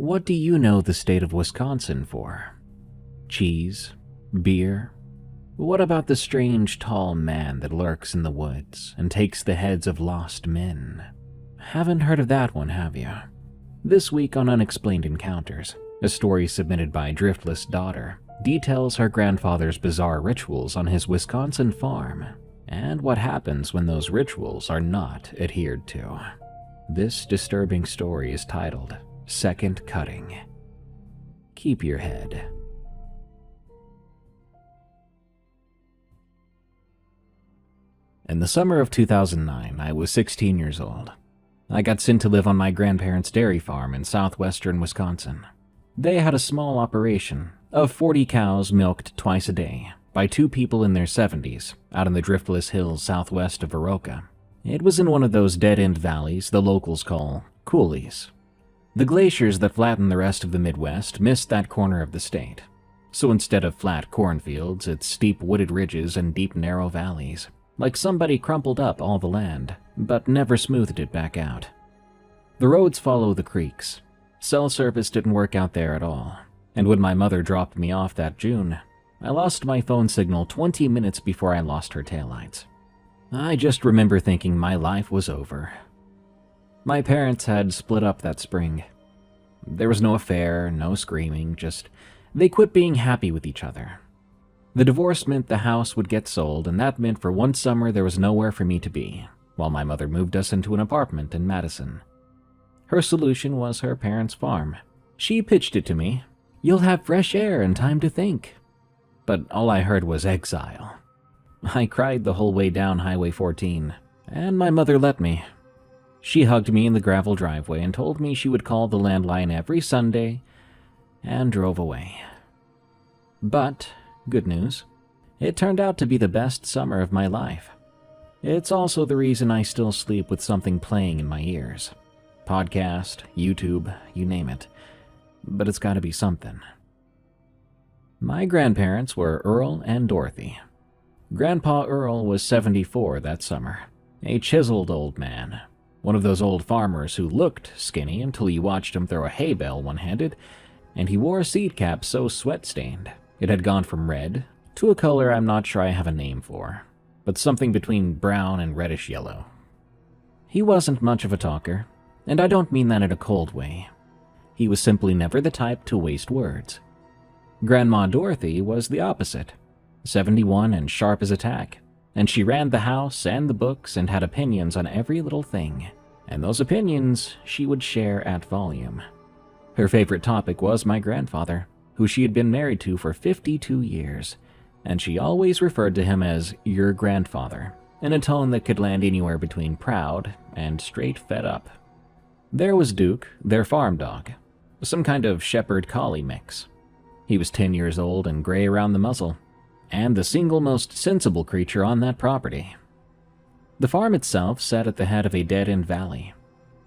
What do you know the state of Wisconsin for? Cheese? Beer? What about the strange tall man that lurks in the woods and takes the heads of lost men? Haven't heard of that one, have you? This week on Unexplained Encounters, a story submitted by Driftless Daughter details her grandfather's bizarre rituals on his Wisconsin farm and what happens when those rituals are not adhered to. This disturbing story is titled Second Cutting. Keep your head. In the summer of 2009, I was 16 years old. I got sent to live on my grandparents' dairy farm in southwestern Wisconsin. They had a small operation of 40 cows milked twice a day by two people in their 70s out in the Driftless Hills southwest of Oroka. It was in one of those dead-end valleys the locals call coulees. The glaciers that flatten the rest of the Midwest missed that corner of the state. So instead of flat cornfields, it's steep wooded ridges and deep narrow valleys, like somebody crumpled up all the land, but never smoothed it back out. The roads follow the creeks. Cell service didn't work out there at all, and when my mother dropped me off that June, I lost my phone signal 20 minutes before I lost her taillights. I just remember thinking my life was over. My parents had split up that spring. There was no affair, no screaming, just they quit being happy with each other. The divorce meant the house would get sold, and that meant for one summer there was nowhere for me to be, while my mother moved us into an apartment in Madison. Her solution was her parents' farm. She pitched it to me. You'll have fresh air and time to think. But all I heard was exile. I cried the whole way down Highway 14, and my mother let me. She hugged me in the gravel driveway and told me she would call the landline every Sunday, and drove away. But, good news, it turned out to be the best summer of my life. It's also the reason I still sleep with something playing in my ears. Podcast, YouTube, you name it. But it's gotta be something. My grandparents were Earl and Dorothy. Grandpa Earl was 74 that summer, a chiseled old man. One of those old farmers who looked skinny until you watched him throw a hay bale one-handed, and he wore a seed cap so sweat-stained it had gone from red to a color I'm not sure I have a name for, but something between brown and reddish yellow. He wasn't much of a talker, and I don't mean that in a cold way. He was simply never the type to waste words. Grandma Dorothy was the opposite, 71 and sharp as a tack, and she ran the house and the books and had opinions on every little thing, and those opinions she would share at volume. Her favorite topic was my grandfather, who she had been married to for 52 years, and she always referred to him as your grandfather, in a tone that could land anywhere between proud and straight fed up. There was Duke, their farm dog, some kind of shepherd collie mix. He was 10 years old and gray around the muzzle, and the single most sensible creature on that property. The farm itself sat at the head of a dead-end valley.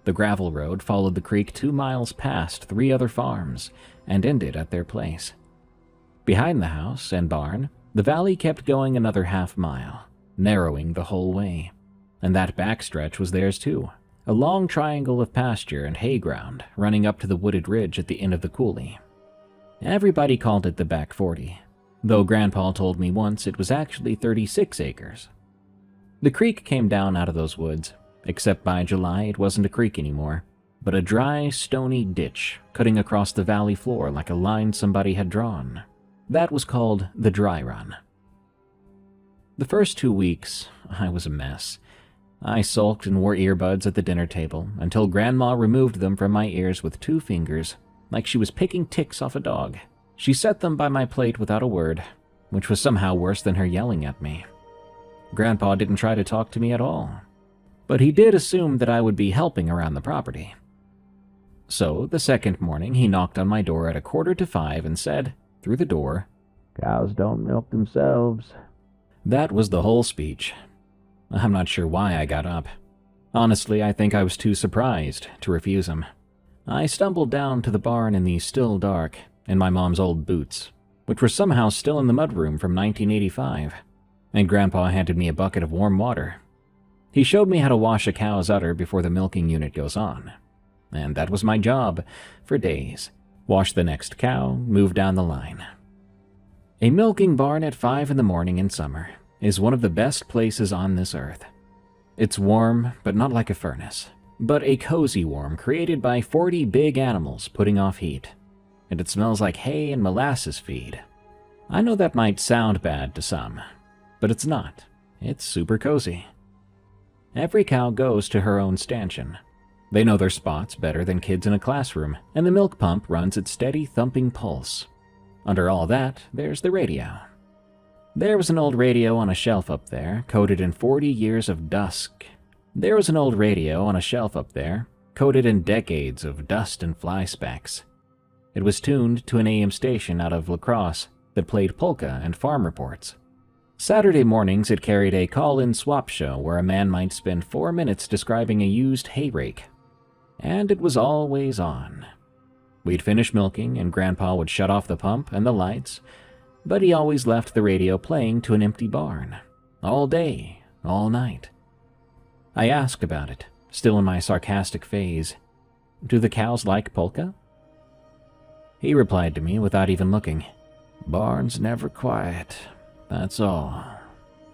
The gravel road followed the creek 2 miles past 3 other farms and ended at their place. Behind the house and barn, the valley kept going another half-mile, narrowing the whole way, and that backstretch was theirs too, a long triangle of pasture and hay ground running up to the wooded ridge at the end of the coulee. Everybody called it the Back 40, though Grandpa told me once it was actually 36 acres. The creek came down out of those woods, except by July it wasn't a creek anymore, but a dry, stony ditch cutting across the valley floor like a line somebody had drawn. That was called the Dry Run. The first 2 weeks, I was a mess. I sulked and wore earbuds at the dinner table until Grandma removed them from my ears with 2 fingers, like she was picking ticks off a dog. She set them by my plate without a word, which was somehow worse than her yelling at me. Grandpa didn't try to talk to me at all, but he did assume that I would be helping around the property. So, the second morning, he knocked on my door at 4:45 and said, through the door, "Cows don't milk themselves." That was the whole speech. I'm not sure why I got up. Honestly, I think I was too surprised to refuse him. I stumbled down to the barn in the still dark, in my mom's old boots, which were somehow still in the mudroom from 1985, and Grandpa handed me a bucket of warm water. He showed me how to wash a cow's udder before the milking unit goes on. and that was my job for days. Wash the next cow, move down the line. A milking barn at 5 in the morning in summer is one of the best places on this earth. It's warm, but not like a furnace, but a cozy warm created by 40 big animals putting off heat. And it smells like hay and molasses feed. I know that might sound bad to some, but it's not. It's super cozy. Every cow goes to her own stanchion. They know their spots better than kids in a classroom, and the milk pump runs its steady thumping pulse. Under all that, there's the radio. There was an old radio on a shelf up there, coated in 40 years of dust. There was an old radio on a shelf up there, coated in decades of dust and fly specks. It was tuned to an AM station out of La Crosse that played polka and farm reports. Saturday mornings it carried a call-in swap show where a man might spend 4 minutes describing a used hay rake. And it was always on. We'd finish milking and Grandpa would shut off the pump and the lights, but he always left the radio playing to an empty barn. All day, all night. I asked about it, still in my sarcastic phase. Do the cows like polka? He replied to me without even looking. Barn's never quiet, that's all.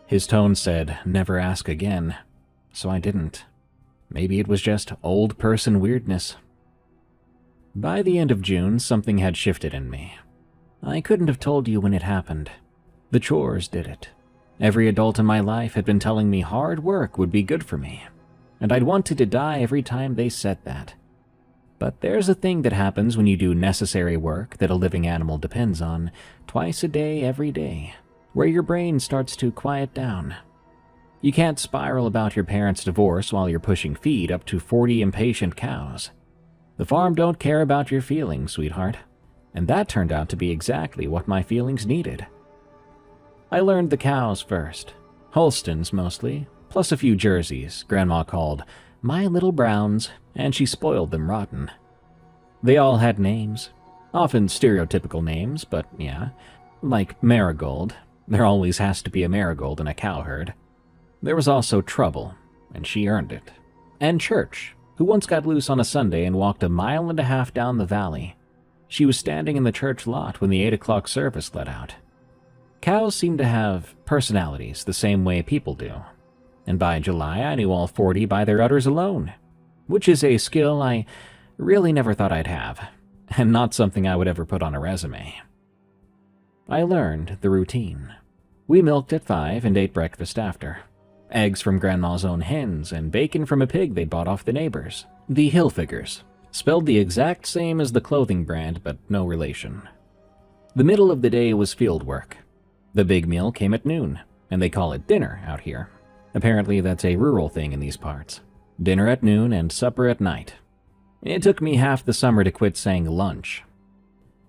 His tone said, never ask again, so I didn't. Maybe it was just old person weirdness. By the end of June, something had shifted in me. I couldn't have told you when it happened. The chores did it. Every adult in my life had been telling me hard work would be good for me, and I'd wanted to die every time they said that. But there's a thing that happens when you do necessary work that a living animal depends on, twice a day, every day, where your brain starts to quiet down. You can't spiral about your parents' divorce while you're pushing feed up to 40 impatient cows. The farm don't care about your feelings, sweetheart. And that turned out to be exactly what my feelings needed. I learned the cows first. Holsteins mostly, plus a few Jerseys Grandma called my little browns, and she spoiled them rotten. They all had names. Often stereotypical names, but yeah. Like Marigold. There always has to be a marigold in a cow herd. There was also Trouble, and she earned it. And Church, who once got loose on a Sunday and walked 1.5 miles down the valley. She was standing in the church lot when the 8 o'clock service let out. Cows seem to have personalities the same way people do. And by July, I knew all 40 by their udders alone, which is a skill I really never thought I'd have, and not something I would ever put on a resume. I learned the routine. We milked at 5 and ate breakfast after. Eggs from Grandma's own hens and bacon from a pig they'd bought off the neighbors. The Hilfigers. Spelled the exact same as the clothing brand, but no relation. The middle of the day was field work. The big meal came at noon, and they call it dinner out here. Apparently that's a rural thing in these parts. Dinner at noon and supper at night. It took me half the summer to quit saying lunch.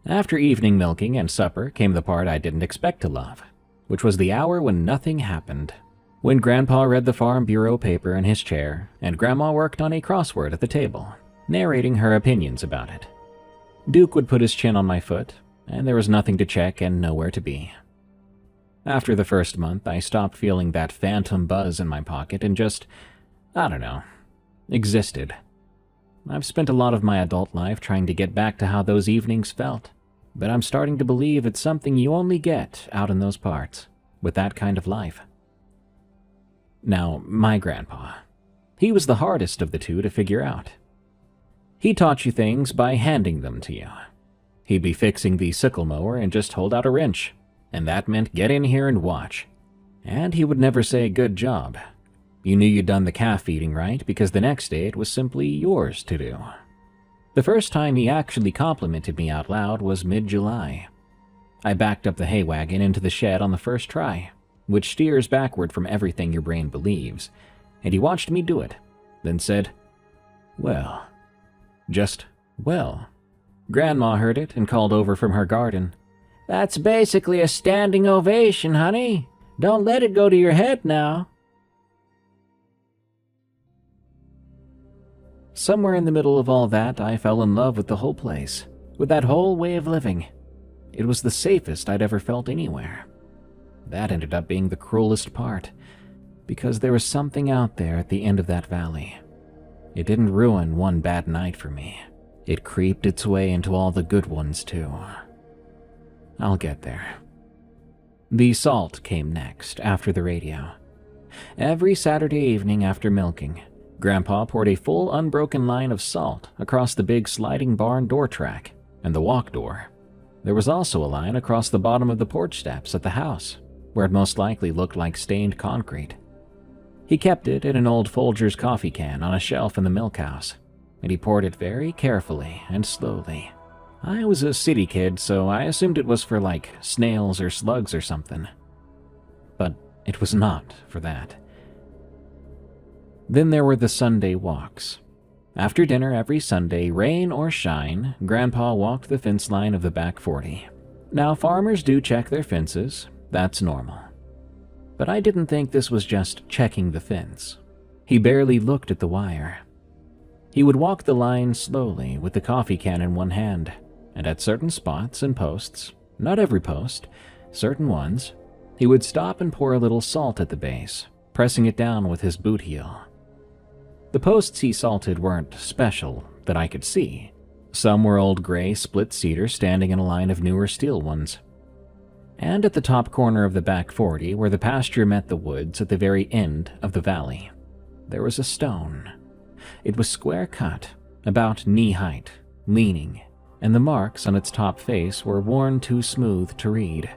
After evening milking and supper came the part I didn't expect to love, which was the hour when nothing happened. When Grandpa read the Farm Bureau paper in his chair, and Grandma worked on a crossword at the table, narrating her opinions about it. Duke would put his chin on my foot, and there was nothing to check and nowhere to be. After the first month, I stopped feeling that phantom buzz in my pocket and just, I don't know, existed. I've spent a lot of my adult life trying to get back to how those evenings felt, but I'm starting to believe it's something you only get out in those parts, with that kind of life. Now, my grandpa. He was the hardest of the two to figure out. He taught you things by handing them to you. He'd be fixing the sickle mower and just hold out a wrench, and that meant get in here and watch. And he would never say good job. You knew you'd done the calf feeding right because the next day it was simply yours to do. The first time he actually complimented me out loud was mid-July. I backed up the hay wagon into the shed on the first try, which steers backward from everything your brain believes, and he watched me do it, then said, well. Just, well. Grandma heard it and called over from her garden. That's basically a standing ovation, honey. Don't let it go to your head now. Somewhere in the middle of all that, I fell in love with the whole place, with that whole way of living. It was the safest I'd ever felt anywhere. That ended up being the cruelest part, because there was something out there at the end of that valley. It didn't ruin one bad night for me. It creeped its way into all the good ones too. I'll get there. The salt came next, after the radio. Every Saturday evening after milking, Grandpa poured a full unbroken line of salt across the big sliding barn door track and the walk door. There was also a line across the bottom of the porch steps at the house, where it most likely looked like stained concrete. He kept it in an old Folgers coffee can on a shelf in the milk house, and he poured it very carefully and slowly. I was a city kid, so I assumed it was for like snails or slugs or something. But it was not for that. Then there were the Sunday walks. After dinner every Sunday, rain or shine, Grandpa walked the fence line of the back 40. Now, farmers do check their fences. That's normal. But I didn't think this was just checking the fence. He barely looked at the wire. He would walk the line slowly with the coffee can in one hand, and at certain spots and posts, not every post, certain ones, he would stop and pour a little salt at the base, pressing it down with his boot heel. The posts he salted weren't special that I could see. Some were old gray split cedar standing in a line of newer steel ones. And at the top corner of the back 40, where the pasture met the woods at the very end of the valley, there was a stone. It was square cut, about knee height, leaning, and the marks on its top face were worn too smooth to read.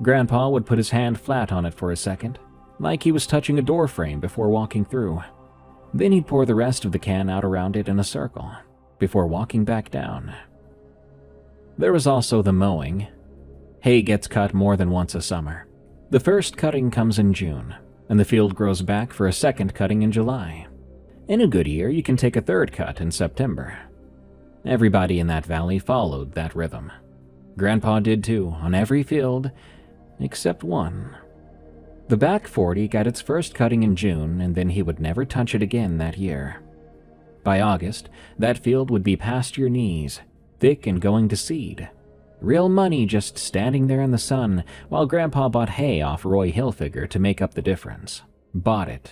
Grandpa would put his hand flat on it for a second, like he was touching a door frame before walking through. Then he'd pour the rest of the can out around it in a circle, before walking back down. There was also the mowing. Hay gets cut more than once a summer. The first cutting comes in June, and the field grows back for a second cutting in July. In a good year, you can take a third cut in September. Everybody in that valley followed that rhythm. Grandpa did too, on every field, except one. The back 40 got its first cutting in June, and then he would never touch it again that year. By August, that field would be past your knees, thick and going to seed. Real money just standing there in the sun, while Grandpa bought hay off Roy Hilfiger to make up the difference. Bought it.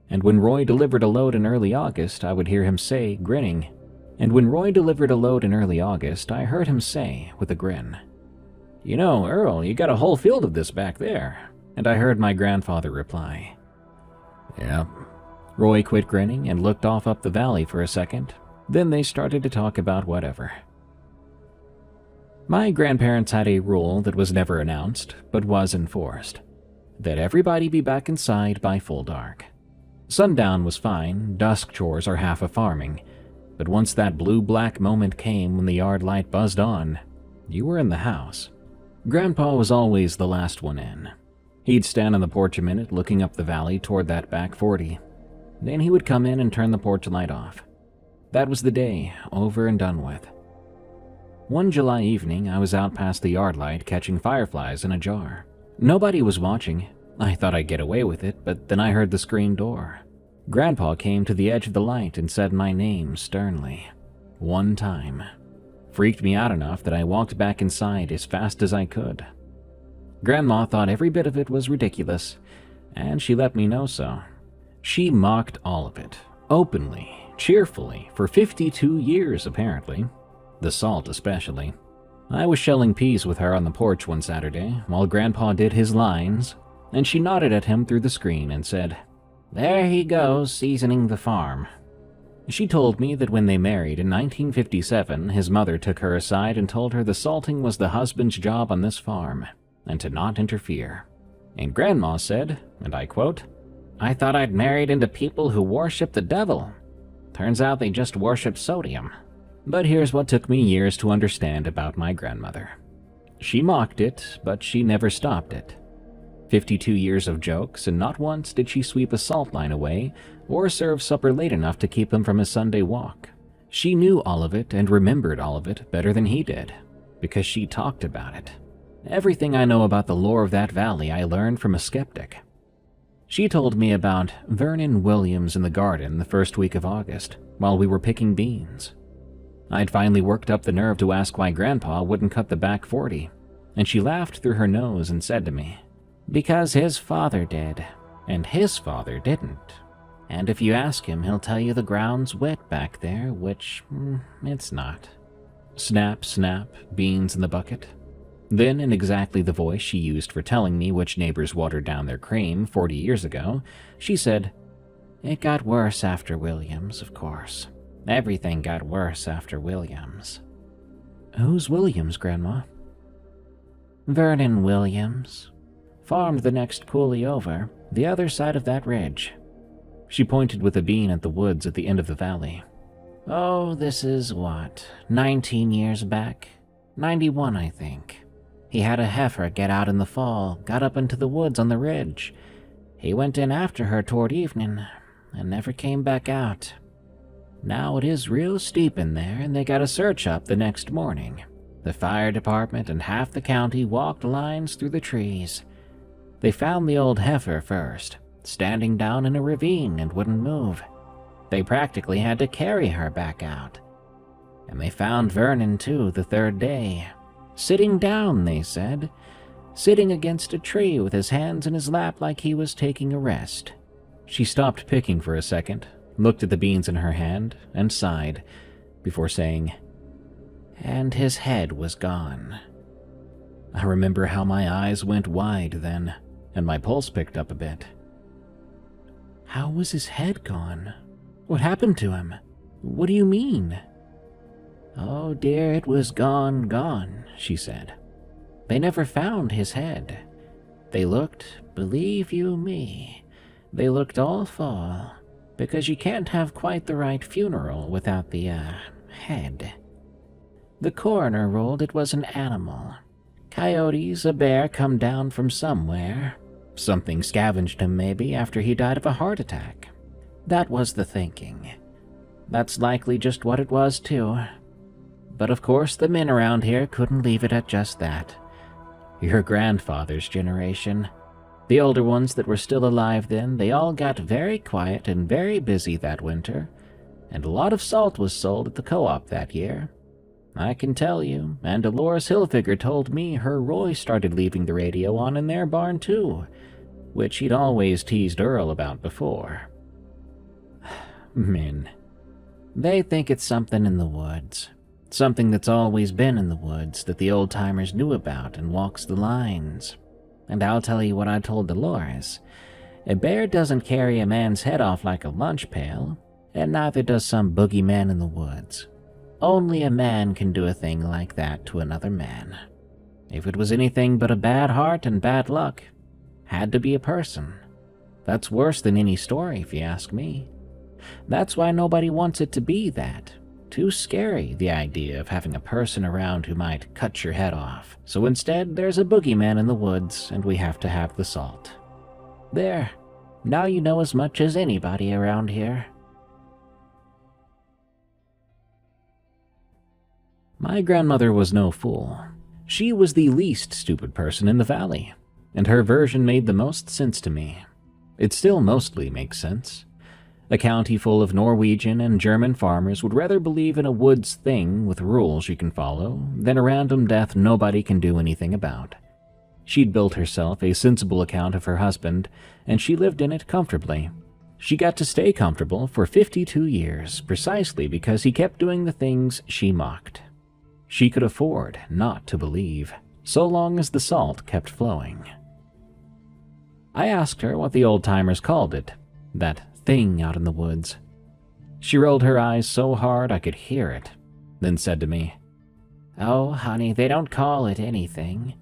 And when Roy delivered a load in early August, I would hear him say, grinning. And when Roy delivered a load in early August, I heard him say, with a grin, "You know, Earl, you got a whole field of this back there." And I heard my grandfather reply, "Yep." Roy quit grinning and looked off up the valley for a second. Then they started to talk about whatever. My grandparents had a rule that was never announced, but was enforced, that everybody be back inside by full dark. Sundown was fine, dusk chores are half of farming, but once that blue-black moment came when the yard light buzzed on, you were in the house. Grandpa was always the last one in. He'd stand on the porch a minute looking up the valley toward that back 40. Then he would come in and turn the porch light off. That was the day, over and done with. One July evening, I was out past the yard light catching fireflies in a jar. Nobody was watching. I thought I'd get away with it, but then I heard the screen door. Grandpa came to the edge of the light and said my name sternly. One time. Freaked me out enough that I walked back inside as fast as I could. Grandma thought every bit of it was ridiculous, and she let me know so. She mocked all of it, openly, cheerfully, for 52 years apparently. The salt especially. I was shelling peas with her on the porch one Saturday, while Grandpa did his lines, and she nodded at him through the screen and said, "There he goes, seasoning the farm." She told me that when they married in 1957, his mother took her aside and told her the salting was the husband's job on this farm, and to not interfere. And Grandma said, and I quote, "I thought I'd married into people who worship the devil. Turns out they just worship sodium." But here's what took me years to understand about my grandmother. She mocked it, but she never stopped it. 52 years of jokes, and not once did she sweep a salt line away or serve supper late enough to keep him from his Sunday walk. She knew all of it and remembered all of it better than he did, because she talked about it. Everything I know about the lore of that valley I learned from a skeptic. She told me about Vernon Williams in the garden the first week of August, while we were picking beans. I'd finally worked up the nerve to ask why Grandpa wouldn't cut the back 40, and she laughed through her nose and said to me, "Because his father did, and his father didn't." And if you ask him, he'll tell you the ground's wet back there, which it's not. Snap, snap, beans in the bucket. Then, in exactly the voice she used for telling me which neighbors watered down their cream 40 years ago, she said, "It got worse after Williams, of course. Everything got worse after Williams." "Who's Williams, Grandma?" "Vernon Williams. Farmed the next coulee over, the other side of that ridge." She pointed with a bean at the woods at the end of the valley. "Oh, this is 19 years back? 91, I think. He had a heifer get out in the fall, got up into the woods on the ridge. He went in after her toward evening, and never came back out. Now it is real steep in there, and they got a search up the next morning. The fire department and half the county walked lines through the trees. They found the old heifer first, standing down in a ravine and wouldn't move. They practically had to carry her back out. And they found Vernon, too, the third day. Sitting down, they said. Sitting against a tree with his hands in his lap like he was taking a rest." She stopped picking for a second, looked at the beans in her hand, and sighed, before saying, "And his head was gone." I remember how my eyes went wide then, and my pulse picked up a bit. "How was his head gone? What happened to him? What do you mean?" "Oh dear, it was gone," she said. "They never found his head. They looked, believe you me, they looked all fall, because you can't have quite the right funeral without the, head. The coroner ruled it was an animal. Coyotes, a bear come down from somewhere. Something scavenged him maybe after he died of a heart attack. That was the thinking. That's likely just what it was too. But of course the men around here couldn't leave it at just that. Your grandfather's generation, the older ones that were still alive then, they all got very quiet and very busy that winter, and a lot of salt was sold at the co-op that year. I can tell you, and Dolores Hilfiger told me her Roy started leaving the radio on in their barn too, which he'd always teased Earl about before. Men. They think it's something in the woods. Something that's always been in the woods that the old-timers knew about and walks the lines. And I'll tell you what I told Dolores. A bear doesn't carry a man's head off like a lunch pail, and neither does some boogeyman in the woods. Only a man can do a thing like that to another man. If it was anything but a bad heart and bad luck, had to be a person. That's worse than any story, if you ask me. That's why nobody wants it to be that. Too scary, the idea of having a person around who might cut your head off. So instead, there's a boogeyman in the woods, and we have to have the salt. There. Now you know as much as anybody around here. My grandmother was no fool. She was the least stupid person in the valley, and her version made the most sense to me. It still mostly makes sense. A county full of Norwegian and German farmers would rather believe in a woods thing with rules you can follow than a random death nobody can do anything about. She'd built herself a sensible account of her husband, and she lived in it comfortably. She got to stay comfortable for 52 years precisely because he kept doing the things she mocked. She could afford not to believe, so long as the salt kept flowing. I asked her what the old-timers called it, that thing out in the woods. She rolled her eyes so hard I could hear it, then said to me, "Oh, honey, they don't call it anything.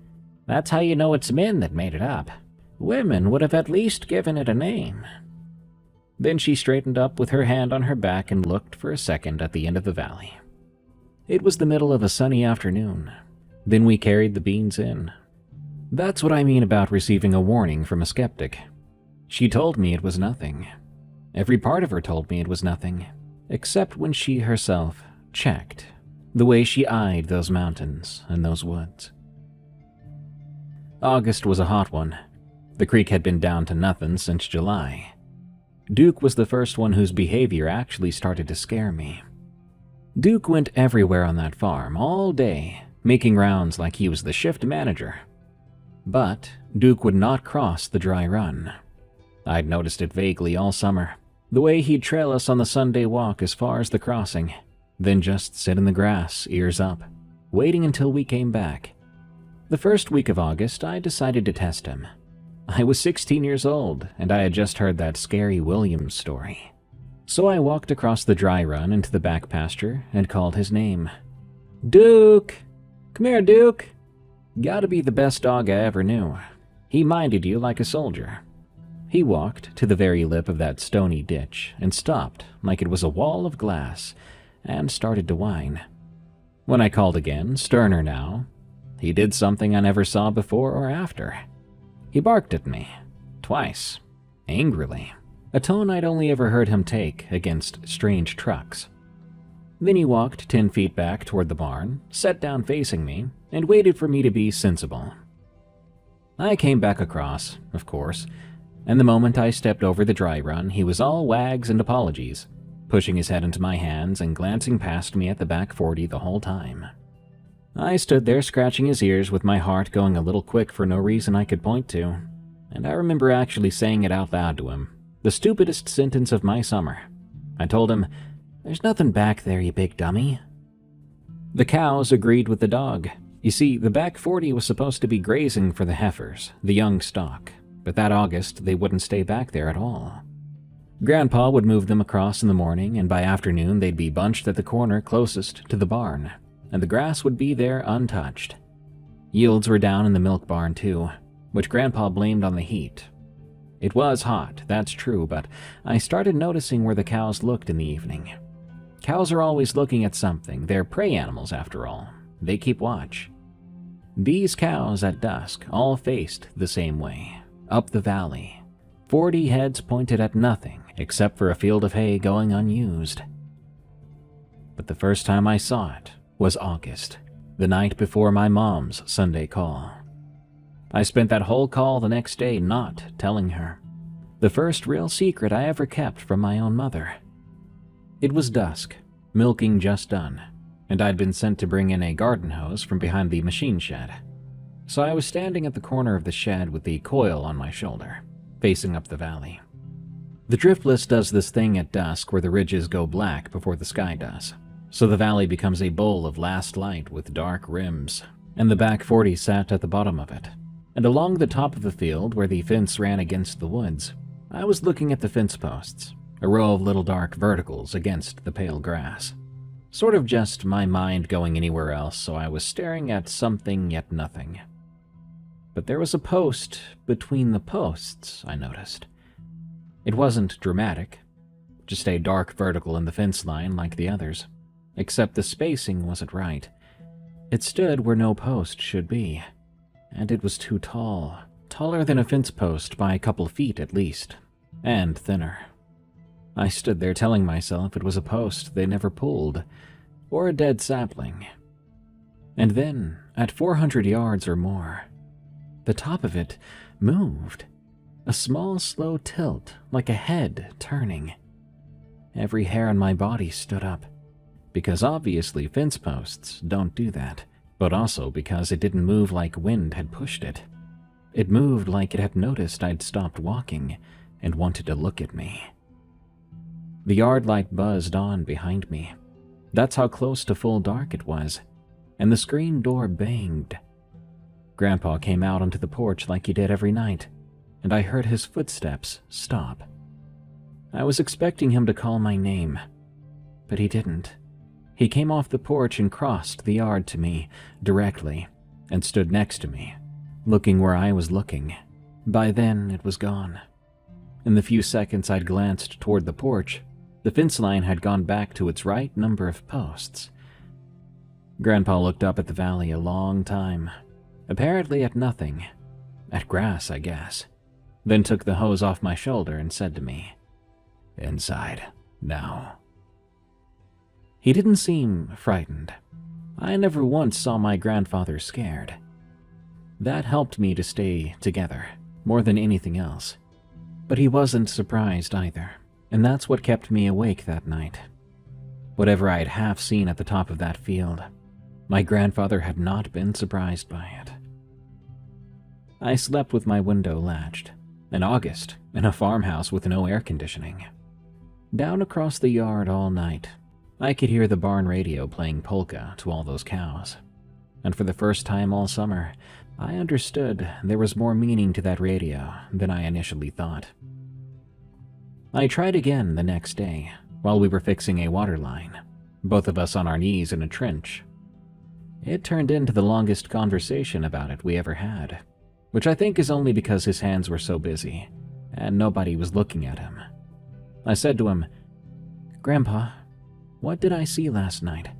That's how you know it's men that made it up. Women would have at least given it a name." Then she straightened up with her hand on her back and looked for a second at the end of the valley. It was the middle of a sunny afternoon. Then we carried the beans in. That's what I mean about receiving a warning from a skeptic. She told me it was nothing. Every part of her told me it was nothing, except when she herself checked, the way she eyed those mountains and those woods. August was a hot one. The creek had been down to nothing since July. Duke was the first one whose behavior actually started to scare me. Duke went everywhere on that farm all day, making rounds like he was the shift manager. But Duke would not cross the dry run. I'd noticed it vaguely all summer. The way he'd trail us on the Sunday walk as far as the crossing, then just sit in the grass, ears up, waiting until we came back. The first week of August, I decided to test him. I was 16 years old, and I had just heard that scary Williams story. So I walked across the dry run into the back pasture and called his name. "Duke! Come here, Duke! Gotta be the best dog I ever knew. He minded you like a soldier." He walked to the very lip of that stony ditch and stopped like it was a wall of glass and started to whine. When I called again, sterner now, he did something I never saw before or after. He barked at me, twice, angrily, a tone I'd only ever heard him take against strange trucks. Then he walked 10 feet back toward the barn, sat down facing me, and waited for me to be sensible. I came back across, of course, and the moment I stepped over the dry run, he was all wags and apologies, pushing his head into my hands and glancing past me at the back 40 the whole time. I stood there scratching his ears with my heart going a little quick for no reason I could point to, and I remember actually saying it out loud to him, the stupidest sentence of my summer. I told him, "There's nothing back there, you big dummy." The cows agreed with the dog. You see, the back 40 was supposed to be grazing for the heifers, the young stock, but that August they wouldn't stay back there at all. Grandpa would move them across in the morning, and by afternoon they'd be bunched at the corner closest to the barn, and the grass would be there untouched. Yields were down in the milk barn too, which Grandpa blamed on the heat. It was hot, that's true, but I started noticing where the cows looked in the evening. Cows are always looking at something. They're prey animals after all. They keep watch. These cows at dusk all faced the same way, up the valley. 40 heads pointed at nothing except for a field of hay going unused. But the first time I saw it was August, the night before my mom's Sunday call. I spent that whole call the next day not telling her. The first real secret I ever kept from my own mother. It was dusk, milking just done, and I'd been sent to bring in a garden hose from behind the machine shed. So I was standing at the corner of the shed with the coil on my shoulder, facing up the valley. The Driftless does this thing at dusk where the ridges go black before the sky does, so the valley becomes a bowl of last light with dark rims, and the back 40 sat at the bottom of it. And along the top of the field where the fence ran against the woods, I was looking at the fence posts, a row of little dark verticals against the pale grass. Sort of just my mind going anywhere else, so I was staring at something yet nothing. But there was a post between the posts, I noticed. It wasn't dramatic, just a dark vertical in the fence line like the others, except the spacing wasn't right. It stood where no post should be, and it was too tall, taller than a fence post by a couple feet at least, and thinner. I stood there telling myself it was a post they never pulled, or a dead sapling. And then, at 400 yards or more, the top of it moved. A small, slow tilt, like a head turning. Every hair on my body stood up, because obviously fence posts don't do that, but also because it didn't move like wind had pushed it. It moved like it had noticed I'd stopped walking and wanted to look at me. The yard light buzzed on behind me. That's how close to full dark it was, and the screen door banged. Grandpa came out onto the porch like he did every night, and I heard his footsteps stop. I was expecting him to call my name, but he didn't. He came off the porch and crossed the yard to me directly and stood next to me, looking where I was looking. By then, it was gone. In the few seconds I'd glanced toward the porch, the fence line had gone back to its right number of posts. Grandpa looked up at the valley a long time, apparently at nothing, at grass, I guess, then took the hose off my shoulder and said to me, "Inside, now." He didn't seem frightened. I never once saw my grandfather scared. That helped me to stay together, more than anything else. But he wasn't surprised either, and that's what kept me awake that night. Whatever I had half seen at the top of that field, my grandfather had not been surprised by it. I slept with my window latched, in August, in a farmhouse with no air conditioning. Down across the yard all night, I could hear the barn radio playing polka to all those cows. And for the first time all summer, I understood there was more meaning to that radio than I initially thought. I tried again the next day, while we were fixing a water line, both of us on our knees in a trench. It turned into the longest conversation about it we ever had, which I think is only because his hands were so busy, and nobody was looking at him. I said to him, "Grandpa, what did I see last night?"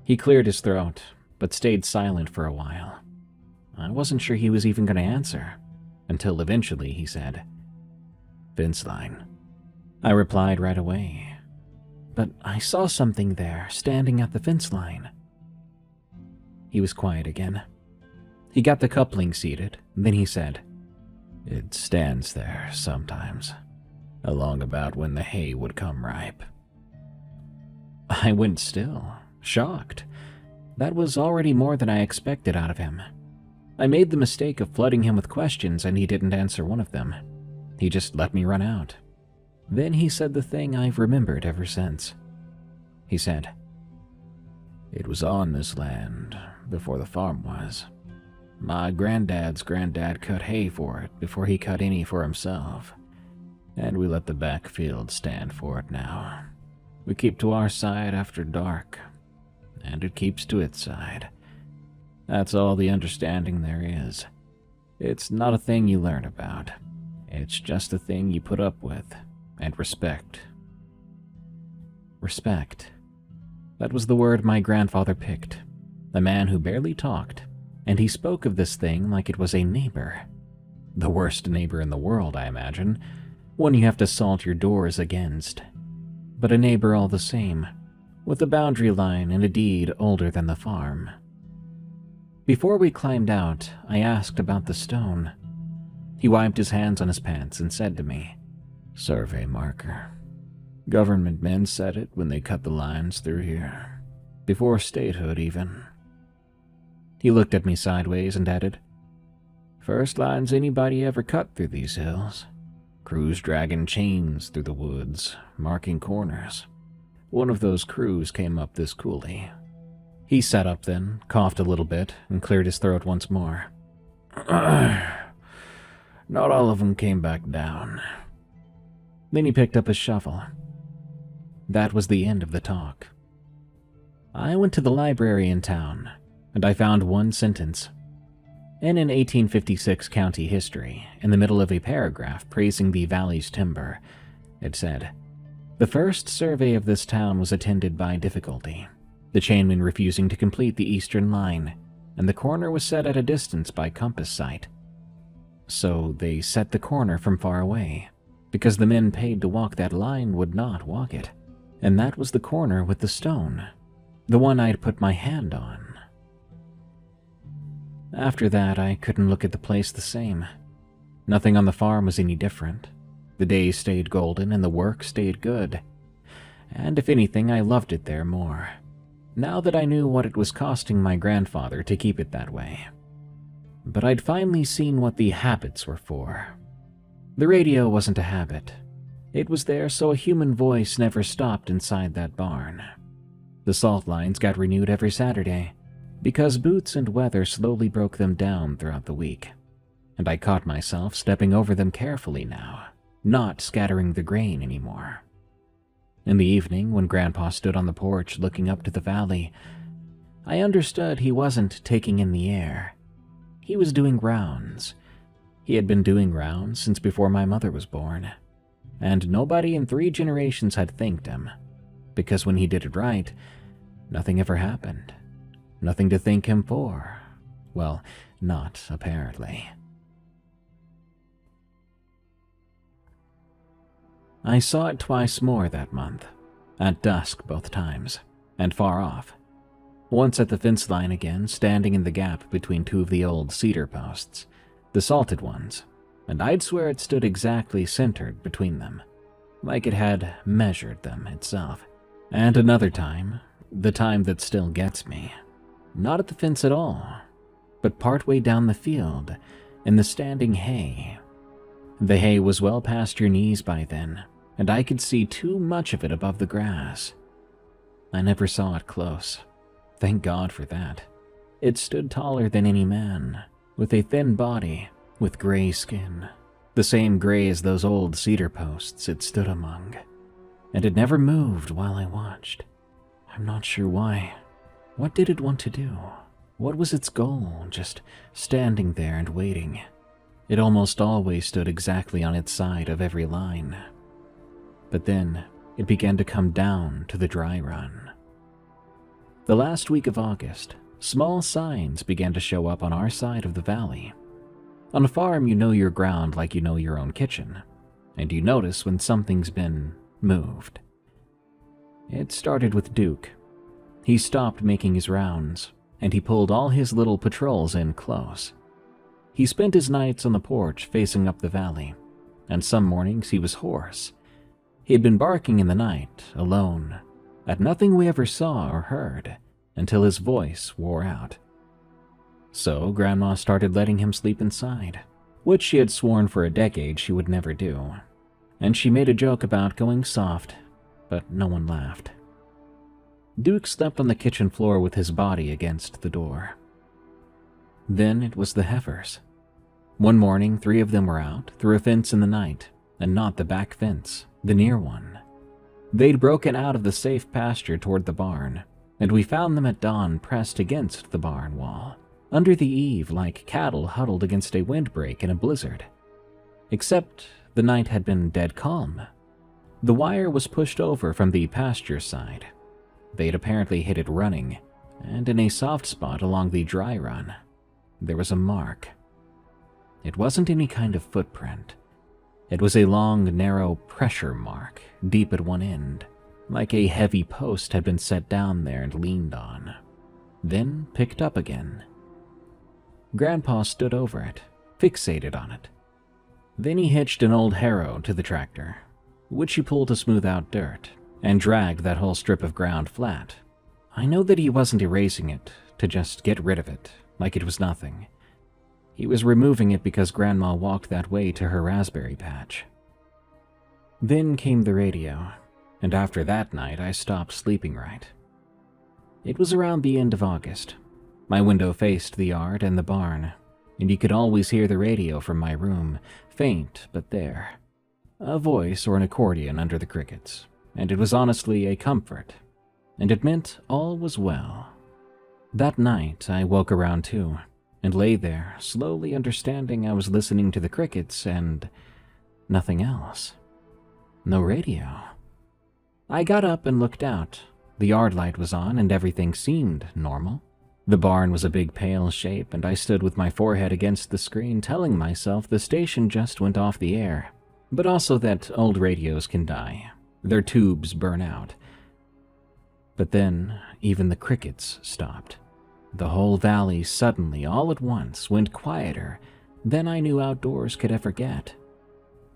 He cleared his throat, but stayed silent for a while. I wasn't sure he was even going to answer, until eventually he said, "Fence line." I replied right away, "But I saw something there, standing at the fence line." He was quiet again. He got the coupling seated, then he said, "It stands there sometimes, along about when the hay would come ripe." I went still, shocked. That was already more than I expected out of him. I made the mistake of flooding him with questions and he didn't answer one of them. He just let me run out. Then he said the thing I've remembered ever since. He said, "It was on this land before the farm was. My granddad's granddad cut hay for it before he cut any for himself, and we let the back field stand for it now. We keep to our side after dark, and it keeps to its side. That's all the understanding there is. It's not a thing you learn about. It's just a thing you put up with and respect." Respect. That was the word my grandfather picked. A man who barely talked, and he spoke of this thing like it was a neighbor. The worst neighbor in the world, I imagine. One you have to salt your doors against. But a neighbor all the same, with a boundary line and a deed older than the farm. Before we climbed out, I asked about the stone. He wiped his hands on his pants and said to me, "Survey marker. Government men set it when they cut the lines through here. Before statehood, even." He looked at me sideways and added, "First lines anybody ever cut through these hills. Crews dragging chains through the woods, marking corners. One of those crews came up this coulee." He sat up then, coughed a little bit, and cleared his throat once more. "Not all of them came back down." Then he picked up his shovel. That was the end of the talk. I went to the library in town, and I found one sentence. In an 1856 county history, in the middle of a paragraph praising the valley's timber, it said, "The first survey of this town was attended by difficulty, the chainman refusing to complete the eastern line, and the corner was set at a distance by compass sight." So they set the corner from far away, because the men paid to walk that line would not walk it, and that was the corner with the stone, the one I'd put my hand on. After that, I couldn't look at the place the same. Nothing on the farm was any different. The days stayed golden and the work stayed good. And if anything, I loved it there more, now that I knew what it was costing my grandfather to keep it that way. But I'd finally seen what the habits were for. The radio wasn't a habit. It was there so a human voice never stopped inside that barn. The salt lines got renewed every Saturday, because boots and weather slowly broke them down throughout the week, and I caught myself stepping over them carefully now, not scattering the grain anymore. In the evening, when Grandpa stood on the porch looking up to the valley, I understood he wasn't taking in the air. He was doing rounds. He had been doing rounds since before my mother was born, and nobody in 3 generations had thanked him, because when he did it right, nothing ever happened. Nothing to thank him for. Well, not apparently. I saw it twice more that month, at dusk both times, and far off. Once at the fence line again, standing in the gap between 2 of the old cedar posts, the salted ones, and I'd swear it stood exactly centered between them, like it had measured them itself. And another time, the time that still gets me, not at the fence at all, but partway down the field, in the standing hay. The hay was well past your knees by then, and I could see too much of it above the grass. I never saw it close. Thank God for that. It stood taller than any man, with a thin body, with gray skin, the same gray as those old cedar posts it stood among, and it never moved while I watched. I'm not sure why. What did it want to do? What was its goal, just standing there and waiting? It almost always stood exactly on its side of every line. But then, it began to come down to the dry run. The last week of August, small signs began to show up on our side of the valley. On a farm, you know your ground like you know your own kitchen, and you notice when something's been moved. It started with Duke. He stopped making his rounds, and he pulled all his little patrols in close. He spent his nights on the porch facing up the valley, and some mornings he was hoarse. He had been barking in the night, alone, at nothing we ever saw or heard, until his voice wore out. So Grandma started letting him sleep inside, which she had sworn for a decade she would never do, and she made a joke about going soft, but no one laughed. Duke slept on the kitchen floor with his body against the door. Then it was the heifers. One morning, 3 of them were out, through a fence in the night, and not the back fence, the near one. They'd broken out of the safe pasture toward the barn, and we found them at dawn pressed against the barn wall, under the eave like cattle huddled against a windbreak in a blizzard. Except the night had been dead calm. The wire was pushed over from the pasture side. They'd apparently hit it running, and in a soft spot along the dry run, there was a mark. It wasn't any kind of footprint. It was a long, narrow pressure mark, deep at one end, like a heavy post had been set down there and leaned on, then picked up again. Grandpa stood over it, fixated on it. Then he hitched an old harrow to the tractor, which he pulled to smooth out dirt, and dragged that whole strip of ground flat. I know that he wasn't erasing it to just get rid of it, like it was nothing. He was removing it because Grandma walked that way to her raspberry patch. Then came the radio, and after that night I stopped sleeping right. It was around the end of August. My window faced the yard and the barn, and you could always hear the radio from my room, faint but there. A voice or an accordion under the crickets, and it was honestly a comfort, and it meant all was well. That night I woke around 2, and lay there, slowly understanding I was listening to the crickets and nothing else. No radio. I got up and looked out. The yard light was on and everything seemed normal. The barn was a big pale shape, and I stood with my forehead against the screen telling myself the station just went off the air, but also that old radios can die. Their tubes burn out. But then, even the crickets stopped. The whole valley suddenly, all at once, went quieter than I knew outdoors could ever get.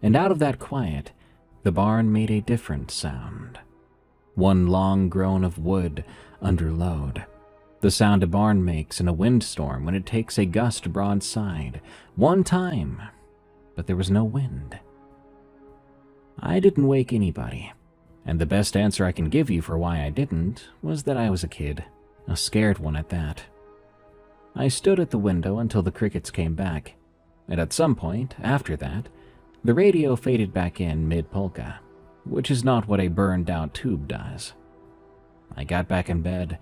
And out of that quiet, the barn made a different sound. One long groan of wood under load. The sound a barn makes in a windstorm when it takes a gust broadside. One time, but there was no wind. I didn't wake anybody, and the best answer I can give you for why I didn't was that I was a kid, a scared one at that. I stood at the window until the crickets came back, and at some point after that, the radio faded back in mid-polka, which is not what a burned-out tube does. I got back in bed,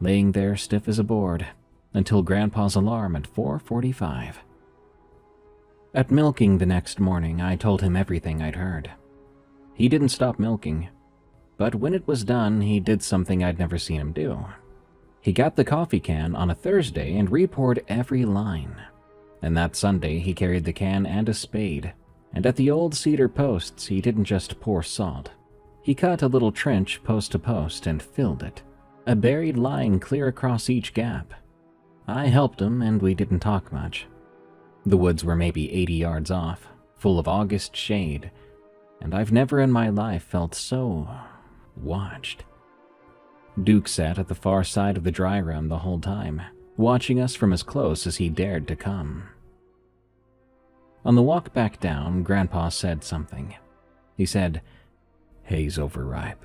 laying there stiff as a board, until Grandpa's alarm at 4:45. At milking the next morning, I told him everything I'd heard. He didn't stop milking, but when it was done, he did something I'd never seen him do. He got the coffee can on a Thursday and re-poured every line. And that Sunday, he carried the can and a spade, and at the old cedar posts, he didn't just pour salt. He cut a little trench post to post and filled it, a buried line clear across each gap. I helped him, and we didn't talk much. The woods were maybe 80 yards off, full of August shade, and I've never in my life felt so watched. Duke sat at the far side of the dry run the whole time, watching us from as close as he dared to come. On the walk back down, Grandpa said something. He said, haze overripe.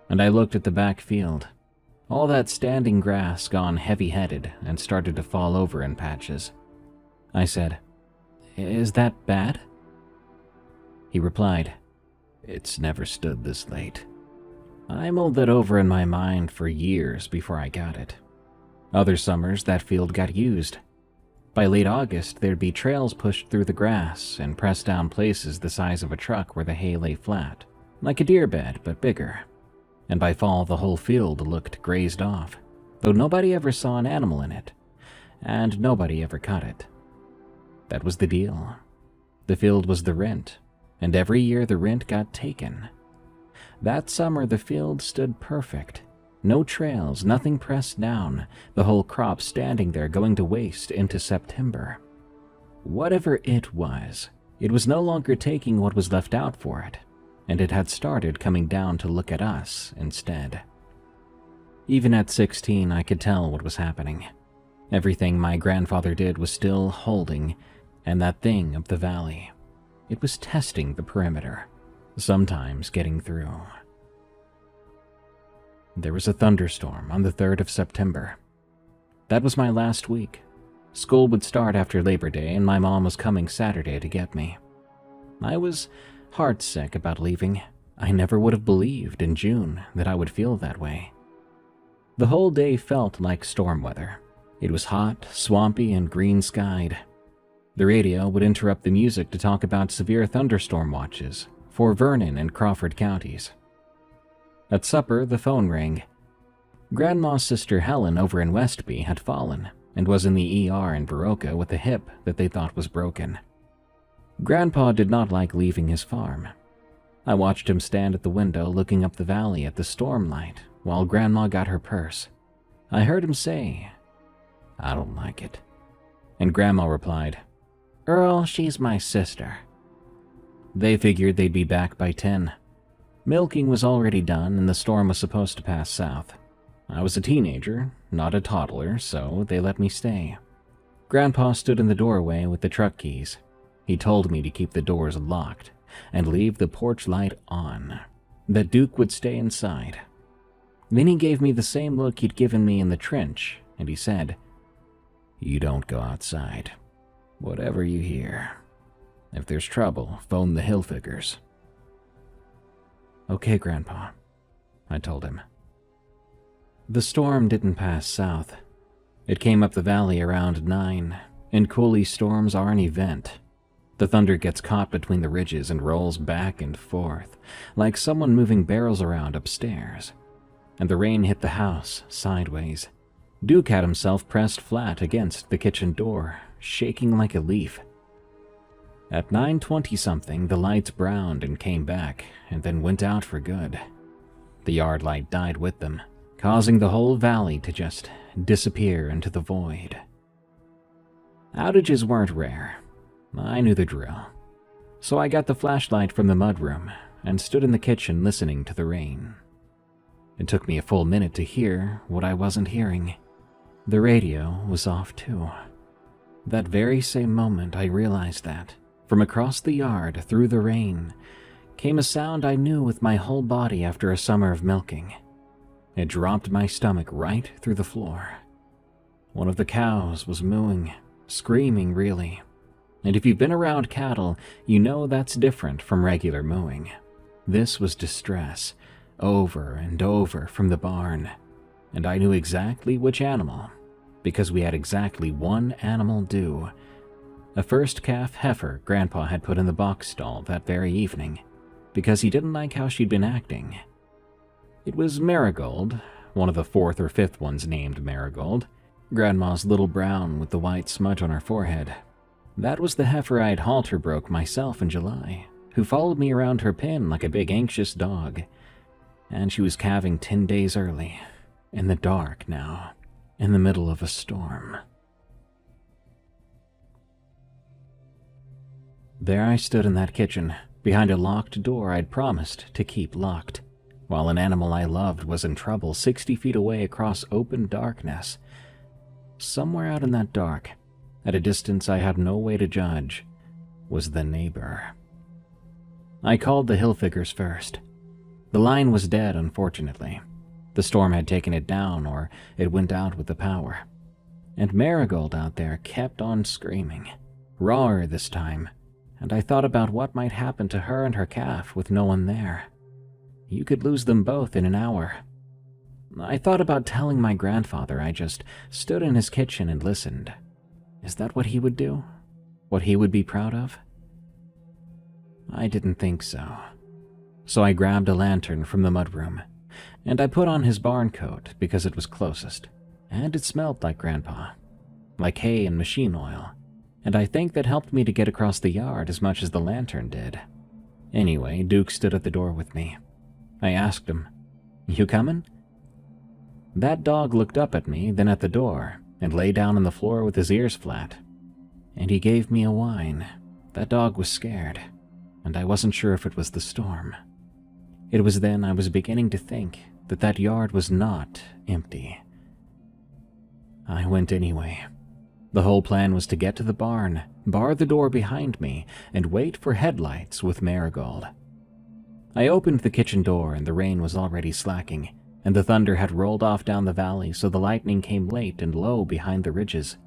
And I looked at the back field. All that standing grass gone heavy-headed and started to fall over in patches. I said, "Is that bad?" He replied, "It's never stood this late." I mulled that over in my mind for years before I got it. Other summers, that field got used. By late August, there'd be trails pushed through the grass and pressed down places the size of a truck where the hay lay flat, like a deer bed but bigger. And by fall, the whole field looked grazed off, though nobody ever saw an animal in it, and nobody ever cut it. That was the deal. The field was the rent, and every year the rent got taken. That summer, the field stood perfect. No trails, nothing pressed down, the whole crop standing there going to waste into September. Whatever it was no longer taking what was left out for it, and it had started coming down to look at us instead. Even at 16, I could tell what was happening. Everything my grandfather did was still holding, and that thing up the valley. It was testing the perimeter, sometimes getting through. There was a thunderstorm on the 3rd of September. That was my last week. School would start after Labor Day, and my mom was coming Saturday to get me. I was heartsick about leaving. I never would have believed in June that I would feel that way. The whole day felt like storm weather. It was hot, swampy, and green-skied. The radio would interrupt the music to talk about severe thunderstorm watches for Vernon and Crawford counties. At supper, the phone rang. Grandma's sister Helen over in Westby had fallen and was in the ER in Baroka with a hip that they thought was broken. Grandpa did not like leaving his farm. I watched him stand at the window looking up the valley at the storm light while Grandma got her purse. I heard him say, "I don't like it." And Grandma replied, "Earl, she's my sister." They figured they'd be back by 10. Milking was already done and the storm was supposed to pass south. I was a teenager, not a toddler, so they let me stay. Grandpa stood in the doorway with the truck keys. He told me to keep the doors locked and leave the porch light on, that Duke would stay inside. Then he gave me the same look he'd given me in the trench, and he said, "You don't go outside. Whatever you hear. If there's trouble, phone the Hilfigers." "Okay, Grandpa," I told him. The storm didn't pass south. It came up the valley around 9, and coulee storms are an event. The thunder gets caught between the ridges and rolls back and forth, like someone moving barrels around upstairs. And the rain hit the house sideways. Duke had himself pressed flat against the kitchen door, shaking like a leaf. At 9:20-something, the lights browned and came back, and then went out for good. The yard light died with them, causing the whole valley to just disappear into the void. Outages weren't rare. I knew the drill. So I got the flashlight from the mudroom and stood in the kitchen listening to the rain. It took me a full minute to hear what I wasn't hearing. The radio was off too. That very same moment I realized that, from across the yard, through the rain, came a sound I knew with my whole body after a summer of milking. It dropped my stomach right through the floor. One of the cows was mooing, screaming really. And if you've been around cattle, you know that's different from regular mooing. This was distress, over and over from the barn. And I knew exactly which animal, because we had exactly one animal due. A first calf heifer Grandpa had put in the box stall that very evening, because he didn't like how she'd been acting. It was Marigold, one of the 4th or 5th ones named Marigold, Grandma's little brown with the white smudge on her forehead. That was the heifer I'd halter broke myself in July, who followed me around her pen like a big anxious dog. And she was calving 10 days early, in the dark now, in the middle of a storm. There I stood in that kitchen, behind a locked door I'd promised to keep locked, while an animal I loved was in trouble 60 feet away across open darkness. Somewhere out in that dark, at a distance I had no way to judge, was the neighbor. I called the Hilfigers first. The line was dead, unfortunately. The storm had taken it down, or it went out with the power. And Marigold out there kept on screaming, rawer this time, and I thought about what might happen to her and her calf with no one there. You could lose them both in an hour. I thought about telling my grandfather I just stood in his kitchen and listened. Is that what he would do? What he would be proud of? I didn't think so. So I grabbed a lantern from the mudroom, and I put on his barn coat because it was closest, and it smelled like Grandpa, like hay and machine oil, and I think that helped me to get across the yard as much as the lantern did. Anyway, Duke stood at the door with me. I asked him, "You coming?" That dog looked up at me, then at the door, and lay down on the floor with his ears flat. And he gave me a whine. That dog was scared, and I wasn't sure if it was the storm. It was then I was beginning to think that that yard was not empty. I went anyway. The whole plan was to get to the barn, bar the door behind me, and wait for headlights with Marigold. I opened the kitchen door and the rain was already slacking, and the thunder had rolled off down the valley, so the lightning came late and low behind the ridges.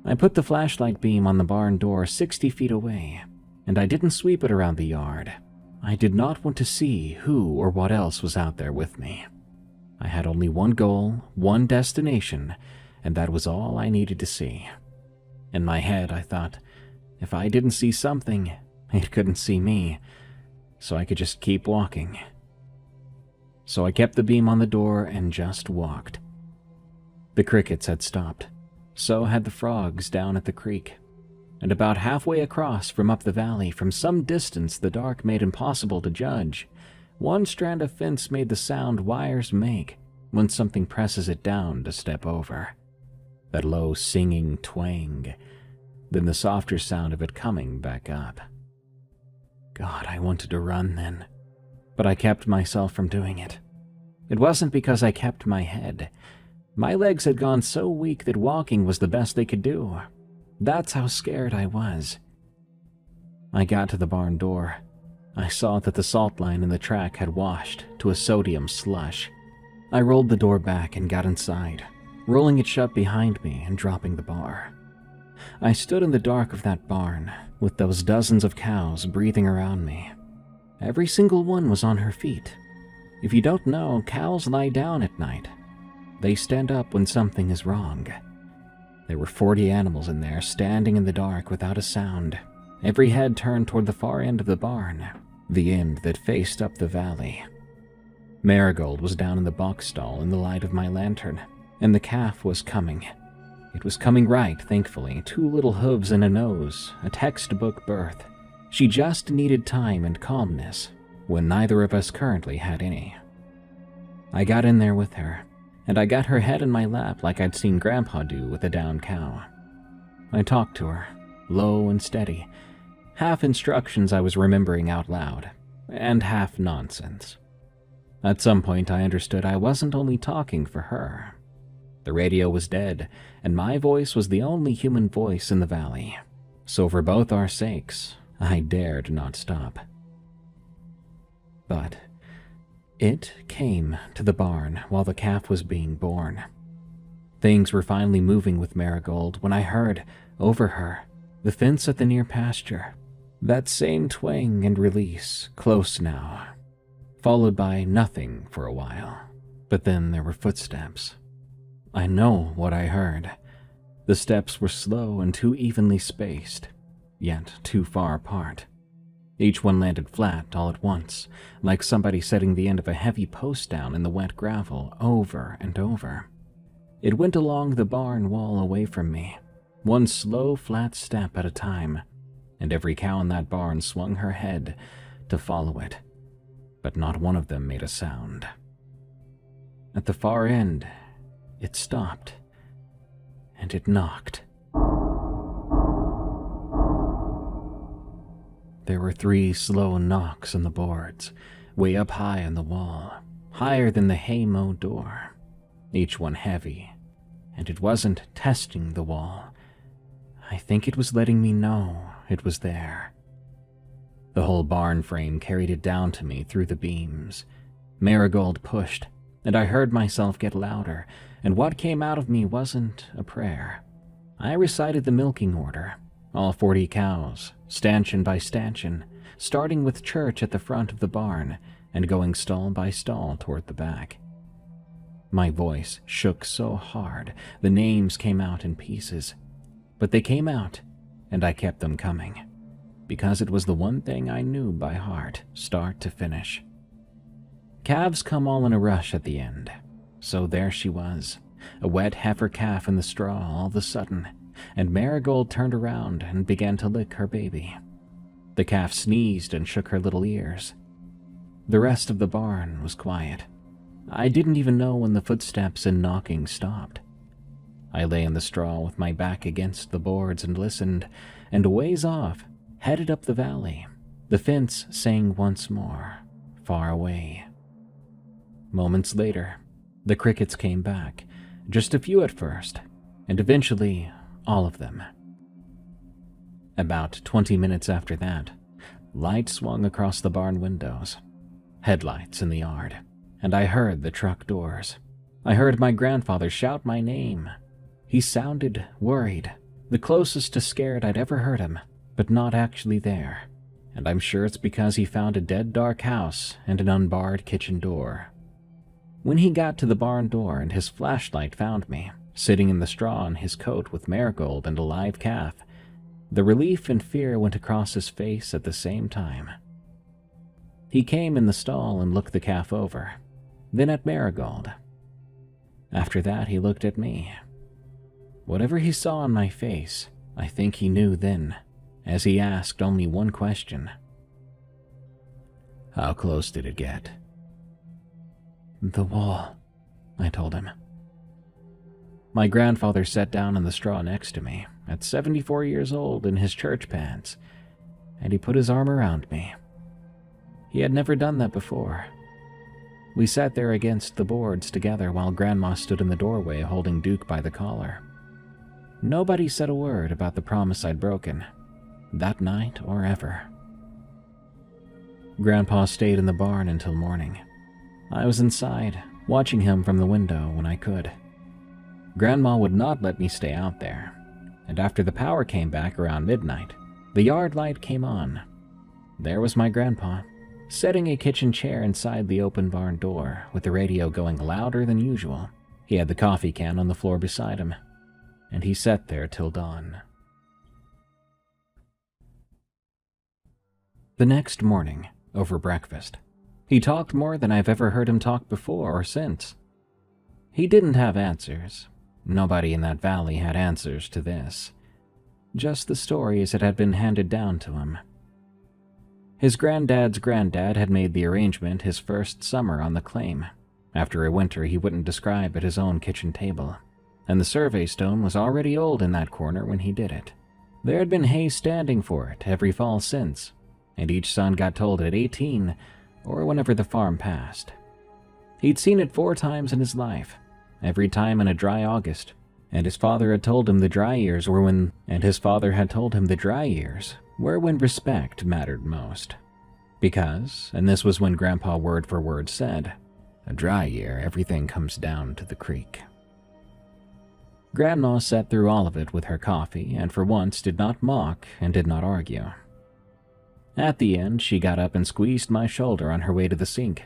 I put the flashlight beam on the barn door 60 feet away, and I didn't sweep it around the yard. I did not want to see who or what else was out there with me. I had only one goal, one destination, and that was all I needed to see. In my head, I thought, if I didn't see something, it couldn't see me, so I could just keep walking. So I kept the beam on the door and just walked. The crickets had stopped. So had the frogs down at the creek. And about halfway across from up the valley, from some distance the dark made impossible to judge, one strand of fence made the sound wires make when something presses it down to step over. That low singing twang, then the softer sound of it coming back up. God, I wanted to run then, but I kept myself from doing it. It wasn't because I kept my head. My legs had gone so weak that walking was the best they could do. That's how scared I was. I got to the barn door. I saw that the salt line in the track had washed to a sodium slush. I rolled the door back and got inside, rolling it shut behind me and dropping the bar. I stood in the dark of that barn, with those dozens of cows breathing around me. Every single one was on her feet. If you don't know, cows lie down at night. They stand up when something is wrong. There were 40 animals in there, standing in the dark without a sound, every head turned toward the far end of the barn, the end that faced up the valley. Marigold was down in the box stall in the light of my lantern, and the calf was coming. It was coming right, thankfully, 2 little hooves and a nose, a textbook birth. She just needed time and calmness, when neither of us currently had any. I got in there with her, and I got her head in my lap like I'd seen Grandpa do with a down cow. I talked to her, low and steady, half instructions I was remembering out loud, and half nonsense. At some point I understood I wasn't only talking for her. The radio was dead, and my voice was the only human voice in the valley, so for both our sakes, I dared not stop. But it came to the barn while the calf was being born. Things were finally moving with Marigold when I heard, over her, the fence at the near pasture. That same twang and release, close now, followed by nothing for a while. But then there were footsteps. I know what I heard. The steps were slow and too evenly spaced, yet too far apart. Each one landed flat all at once, like somebody setting the end of a heavy post down in the wet gravel over and over. It went along the barn wall away from me, one slow, flat step at a time, and every cow in that barn swung her head to follow it, but not one of them made a sound. At the far end, it stopped, and it knocked. There were 3 slow knocks on the boards, way up high on the wall, higher than the hay-mow door, each one heavy, and it wasn't testing the wall. I think it was letting me know it was there. The whole barn frame carried it down to me through the beams. Marigold pushed, and I heard myself get louder, and what came out of me wasn't a prayer. I recited the milking order, all 40 cows, stanchion by stanchion, starting with church at the front of the barn and going stall by stall toward the back. My voice shook so hard the names came out in pieces, but they came out, and I kept them coming, because it was the one thing I knew by heart, start to finish. Calves come all in a rush at the end, so there she was, a wet heifer calf in the straw all of a sudden, and Marigold turned around and began to lick her baby. The calf sneezed and shook her little ears. The rest of the barn was quiet. I didn't even know when the footsteps and knocking stopped. I lay in the straw with my back against the boards and listened, and a ways off, headed up the valley, the fence sang once more, far away. Moments later, the crickets came back, just a few at first, and eventually all of them. About 20 minutes after that, light swung across the barn windows, headlights in the yard, and I heard the truck doors. I heard my grandfather shout my name. He sounded worried, the closest to scared I'd ever heard him, but not actually there, and I'm sure it's because he found a dead dark house and an unbarred kitchen door. When he got to the barn door and his flashlight found me, sitting in the straw in his coat with Marigold and a live calf, the relief and fear went across his face at the same time. He came in the stall and looked the calf over, then at Marigold. After that, he looked at me. Whatever he saw on my face, I think he knew then, as he asked only one question. "How close did it get?" "The wall," I told him. My grandfather sat down in the straw next to me, at 74 years old in his church pants, and he put his arm around me. He had never done that before. We sat there against the boards together while Grandma stood in the doorway holding Duke by the collar. Nobody said a word about the promise I'd broken, that night or ever. Grandpa stayed in the barn until morning. I was inside, watching him from the window when I could. Grandma would not let me stay out there, and after the power came back around midnight, the yard light came on. There was my grandpa, setting a kitchen chair inside the open barn door with the radio going louder than usual. He had the coffee can on the floor beside him, and he sat there till dawn. The next morning, over breakfast, he talked more than I've ever heard him talk before or since. He didn't have answers. Nobody in that valley had answers to this. Just the stories that had been handed down to him. His granddad's granddad had made the arrangement his first summer on the claim, after a winter he wouldn't describe at his own kitchen table, and the survey stone was already old in that corner when he did it. There had been hay standing for it every fall since, and each son got told at 18, or whenever the farm passed. He'd seen it 4 times in his life, every time in a dry August, and his father had told him the dry years were when respect mattered most. Because, and this was when Grandpa word for word said, "A dry year, everything comes down to the creek." Grandma sat through all of it with her coffee and for once did not mock and did not argue. At the end, she got up and squeezed my shoulder on her way to the sink.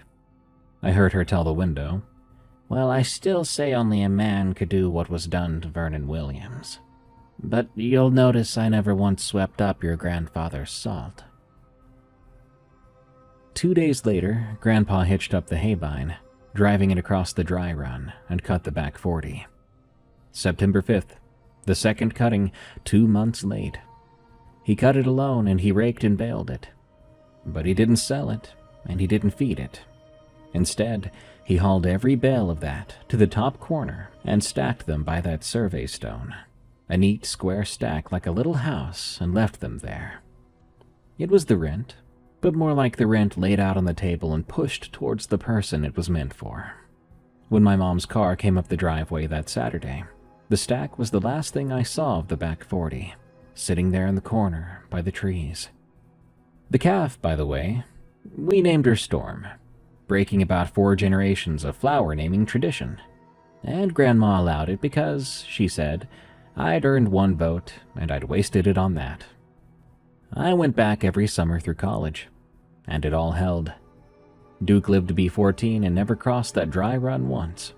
I heard her tell the window, "Well, I still say only a man could do what was done to Vernon Williams. But you'll notice I never once swept up your grandfather's salt." 2 days later, Grandpa hitched up the haybine, driving it across the dry run, and cut the back 40. September 5th, the second cutting, 2 months late. He cut it alone and he raked and baled it. But he didn't sell it, and he didn't feed it. Instead, he hauled every bale of that to the top corner and stacked them by that survey stone, a neat square stack like a little house, and left them there. It was the rent, but more like the rent laid out on the table and pushed towards the person it was meant for. When my mom's car came up the driveway that Saturday, the stack was the last thing I saw of the back 40, sitting there in the corner by the trees. The calf, by the way, we named her Storm, breaking about 4 generations of flower naming tradition. And Grandma allowed it because, she said, I'd earned 1 vote and I'd wasted it on that. I went back every summer through college, and it all held. Duke lived to be 14 and never crossed that dry run once.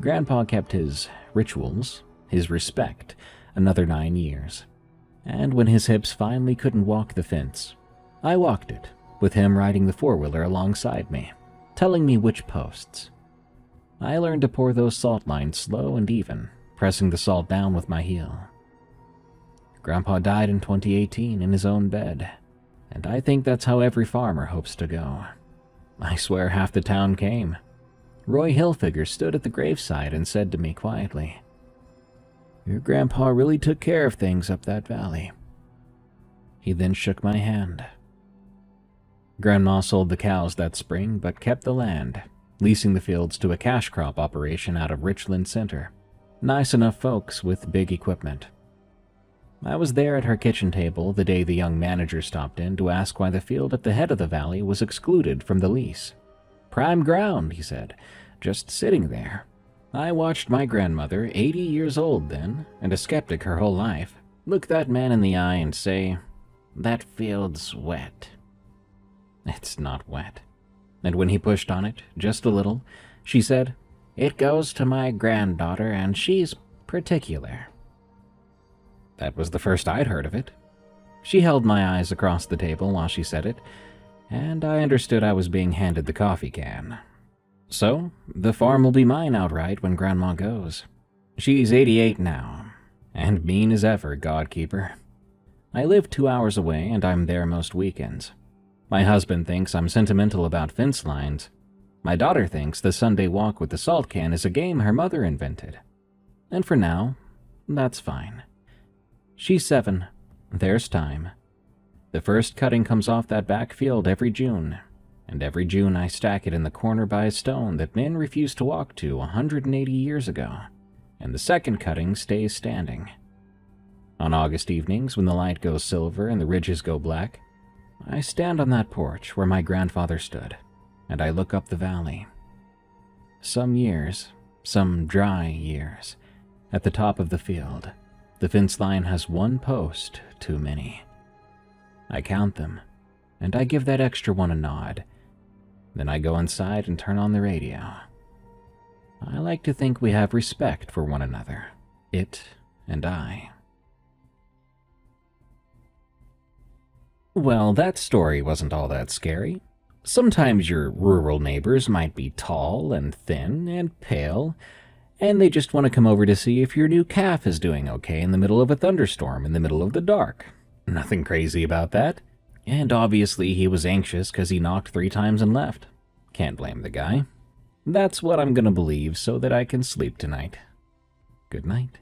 Grandpa kept his rituals, his respect, another 9 years. And when his hips finally couldn't walk the fence, I walked it, with him riding the 4-wheeler alongside me, telling me which posts. I learned to pour those salt lines slow and even, pressing the salt down with my heel. Grandpa died in 2018 in his own bed, and I think that's how every farmer hopes to go. I swear half the town came. Roy Hilfiger stood at the graveside and said to me quietly, "Your grandpa really took care of things up that valley." He then shook my hand. Grandma sold the cows that spring but kept the land, leasing the fields to a cash crop operation out of Richland Center. Nice enough folks with big equipment. I was there at her kitchen table the day the young manager stopped in to ask why the field at the head of the valley was excluded from the lease. "Prime ground," he said, "just sitting there." I watched my grandmother, 80 years old then, and a skeptic her whole life, look that man in the eye and say, "That field's wet." It's not wet. And when he pushed on it, just a little, she said, "It goes to my granddaughter and she's particular." That was the first I'd heard of it. She held my eyes across the table while she said it, and I understood I was being handed the coffee can. So, the farm will be mine outright when Grandma goes. She's 88 now, and mean as ever, Godkeeper. I live 2 hours away and I'm there most weekends. My husband thinks I'm sentimental about fence lines. My daughter thinks the Sunday walk with the salt can is a game her mother invented. And for now, that's fine. She's 7. There's time. The first cutting comes off that back field every June, and every June I stack it in the corner by a stone that men refused to walk to 180 years ago, and the second cutting stays standing. On August evenings, when the light goes silver and the ridges go black, I stand on that porch where my grandfather stood, and I look up the valley. Some years, some dry years, at the top of the field, the fence line has 1 post too many. I count them, and I give that extra one a nod. Then I go inside and turn on the radio. I like to think we have respect for one another, it and I. Well, that story wasn't all that scary. Sometimes your rural neighbors might be tall and thin and pale, and they just want to come over to see if your new calf is doing okay in the middle of a thunderstorm in the middle of the dark. Nothing crazy about that. And obviously he was anxious because he knocked 3 times and left. Can't blame the guy. That's what I'm gonna believe so that I can sleep tonight. Good night.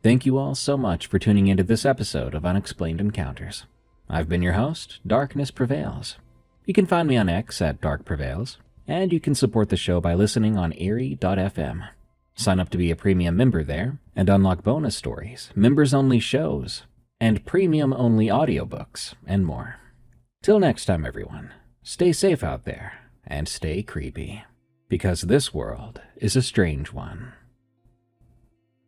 Thank you all so much for tuning into this episode of Unexplained Encounters. I've been your host, Darkness Prevails. You can find me on X at Dark Prevails, and you can support the show by listening on Erie.fm. Sign up to be a premium member there, and unlock bonus stories, members-only shows, and premium-only audiobooks, and more. Till next time, everyone, stay safe out there, and stay creepy, because this world is a strange one.